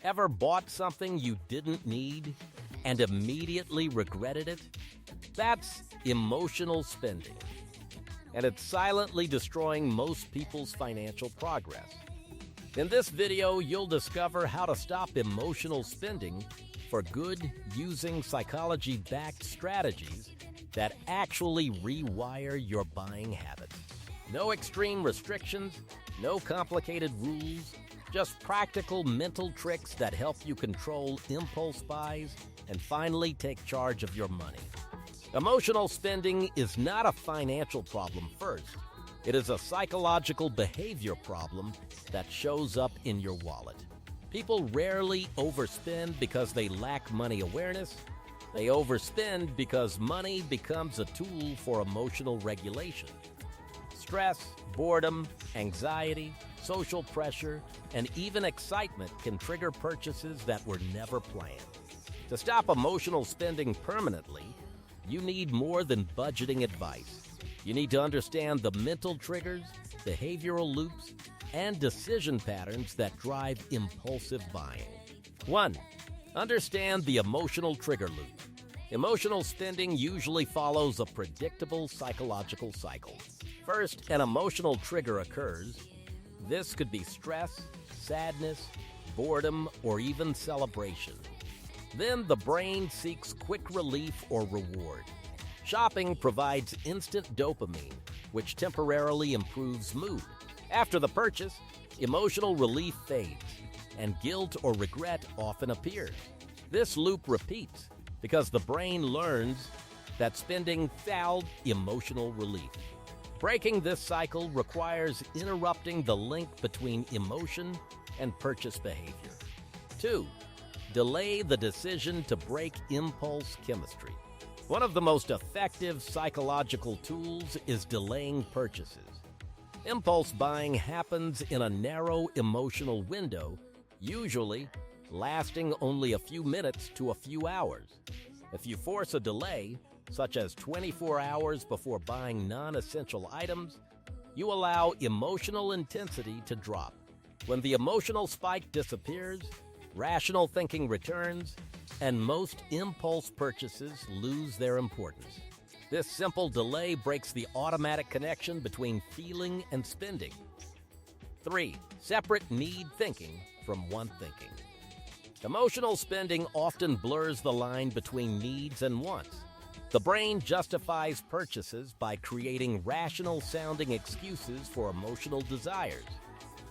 Ever bought something you didn't need and immediately regretted it? That's emotional spending, and it's silently destroying most people's financial progress. In this video, you'll discover how to stop emotional spending for good using psychology-backed strategies that actually rewire your buying habits. No extreme restrictions, no complicated rules, just practical mental tricks that help you control impulse buys and finally take charge of your money. Emotional spending is not a financial problem first. It is a psychological behavior problem that shows up in your wallet. People rarely overspend because they lack money awareness. They overspend because money becomes a tool for emotional regulation. Stress, boredom, anxiety, social pressure, and even excitement can trigger purchases that were never planned. To stop emotional spending permanently, you need more than budgeting advice. You need to understand the mental triggers, behavioral loops, and decision patterns that drive impulsive buying. 1. Understand the emotional trigger loop. Emotional spending usually follows a predictable psychological cycle. First, an emotional trigger occurs. This could be stress, sadness, boredom, or even celebration. Then the brain seeks quick relief or reward. Shopping provides instant dopamine, which temporarily improves mood. After the purchase, emotional relief fades, and guilt or regret often appears. This loop repeats because the brain learns that spending fueled emotional relief. Breaking this cycle requires interrupting the link between emotion and purchase behavior. 2. Delay the decision to break impulse chemistry. One of the most effective psychological tools is delaying purchases. Impulse buying happens in a narrow emotional window, usually lasting only a few minutes to a few hours. If you force a delay, such as 24 hours before buying non-essential items, you allow emotional intensity to drop. When the emotional spike disappears, rational thinking returns, and most impulse purchases lose their importance. This simple delay breaks the automatic connection between feeling and spending. 3. Separate need thinking from want thinking. Emotional spending often blurs the line between needs and wants. The brain justifies purchases by creating rational-sounding excuses for emotional desires.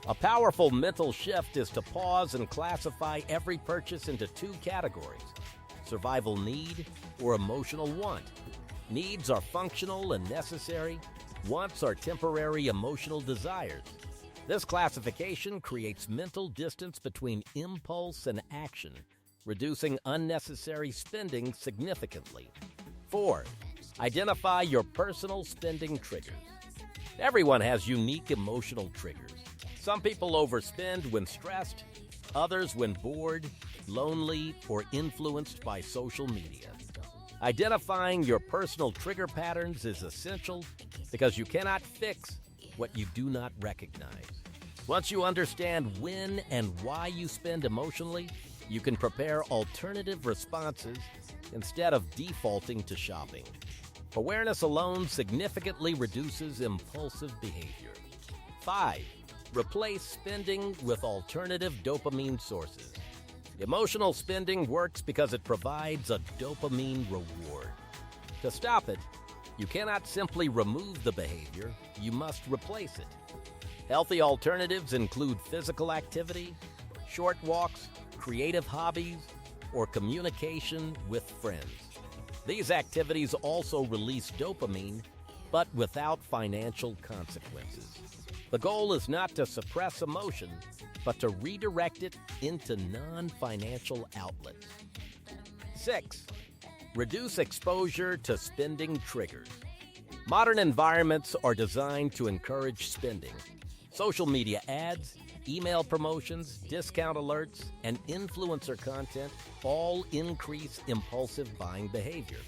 A powerful mental shift is to pause and classify every purchase into two categories: survival need or emotional want. Needs are functional and necessary. Wants are temporary emotional desires. This classification creates mental distance between impulse and action, reducing unnecessary spending significantly. 4. Identify your personal spending triggers. Everyone has unique emotional triggers. Some people overspend when stressed, others when bored, lonely, or influenced by social media. Identifying your personal trigger patterns is essential because you cannot fix what you do not recognize. Once you understand when and why you spend emotionally, you can prepare alternative responses instead of defaulting to shopping. Awareness alone significantly reduces impulsive behavior. 5. Replace spending with alternative dopamine sources. Emotional spending works because it provides a dopamine reward. To stop it, you cannot simply remove the behavior, you must replace it. Healthy alternatives include physical activity, short walks, creative hobbies, or communication with friends. These activities also release dopamine, but without financial consequences. The goal is not to suppress emotion, but to redirect it into non-financial outlets. 6. Reduce exposure to spending triggers. Modern environments are designed to encourage spending. Social media ads, email promotions, discount alerts, and influencer content all increase impulsive buying behavior.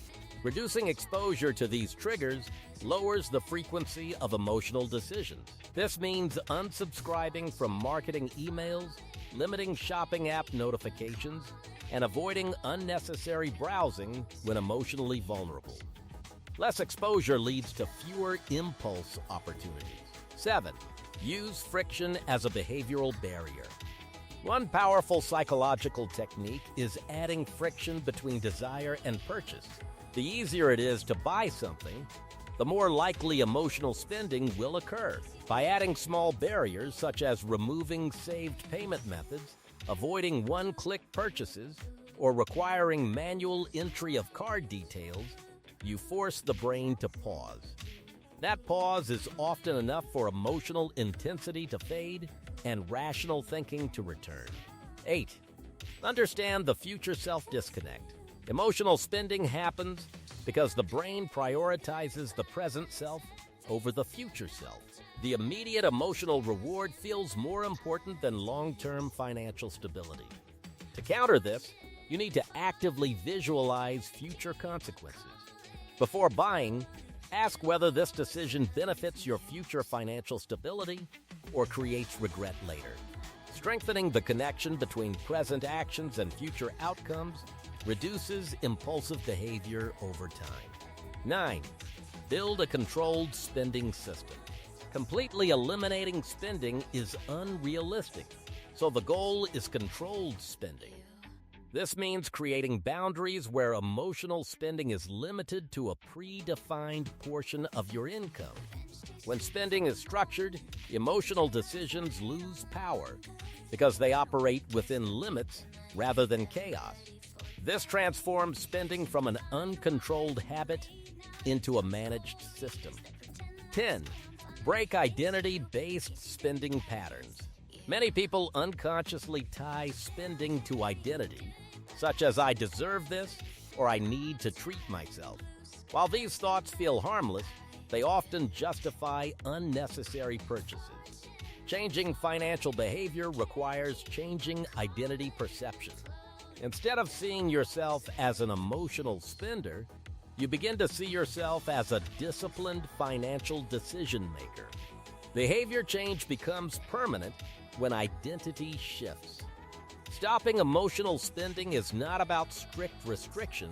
Reducing exposure to these triggers lowers the frequency of emotional decisions. This means unsubscribing from marketing emails, limiting shopping app notifications, and avoiding unnecessary browsing when emotionally vulnerable. Less exposure leads to fewer impulse opportunities. 7. Use friction as a behavioral barrier. One powerful psychological technique is adding friction between desire and purchase. The easier it is to buy something, the more likely emotional spending will occur. By adding small barriers such as removing saved payment methods, avoiding one-click purchases, or requiring manual entry of card details, you force the brain to pause. That pause is often enough for emotional intensity to fade and rational thinking to return. 8. Understand the future self disconnect. Emotional spending happens because the brain prioritizes the present self over the future self. The immediate emotional reward feels more important than long-term financial stability. To counter this, you need to actively visualize future consequences. Before buying, ask whether this decision benefits your future financial stability or creates regret later. Strengthening the connection between present actions and future outcomes reduces impulsive behavior over time. 9. Build a controlled spending system. Completely eliminating spending is unrealistic, so the goal is controlled spending. This means creating boundaries where emotional spending is limited to a predefined portion of your income. When spending is structured, emotional decisions lose power because they operate within limits rather than chaos. This transforms spending from an uncontrolled habit into a managed system. 10. Break identity-based spending patterns. Many people unconsciously tie spending to identity, such as I deserve this or I need to treat myself. While these thoughts feel harmless, they often justify unnecessary purchases. Changing financial behavior requires changing identity perception. Instead of seeing yourself as an emotional spender, you begin to see yourself as a disciplined financial decision maker. Behavior change becomes permanent when identity shifts. Stopping emotional spending is not about strict restriction.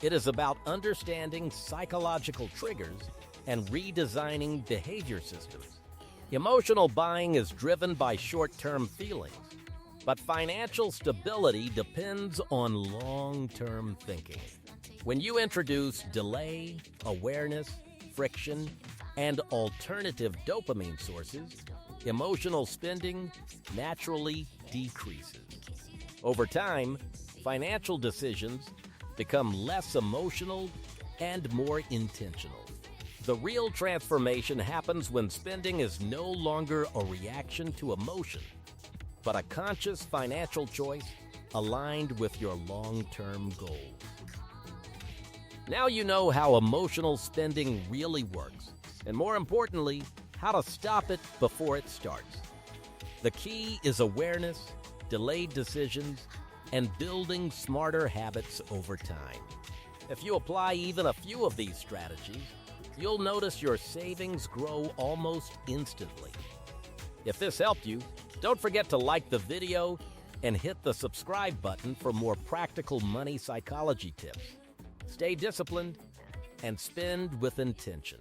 It is about understanding psychological triggers and redesigning behavior systems. Emotional buying is driven by short-term feelings, but financial stability depends on long-term thinking. When you introduce delay, awareness, friction, and alternative dopamine sources, emotional spending naturally decreases. Over time, financial decisions become less emotional and more intentional. The real transformation happens when spending is no longer a reaction to emotion, but a conscious financial choice aligned with your long-term goals. Now you know how emotional spending really works, and more importantly, how to stop it before it starts. The key is awareness, delayed decisions, and building smarter habits over time. If you apply even a few of these strategies, you'll notice your savings grow almost instantly. If this helped you, don't forget to like the video and hit the subscribe button for more practical money psychology tips. Stay disciplined and spend with intention.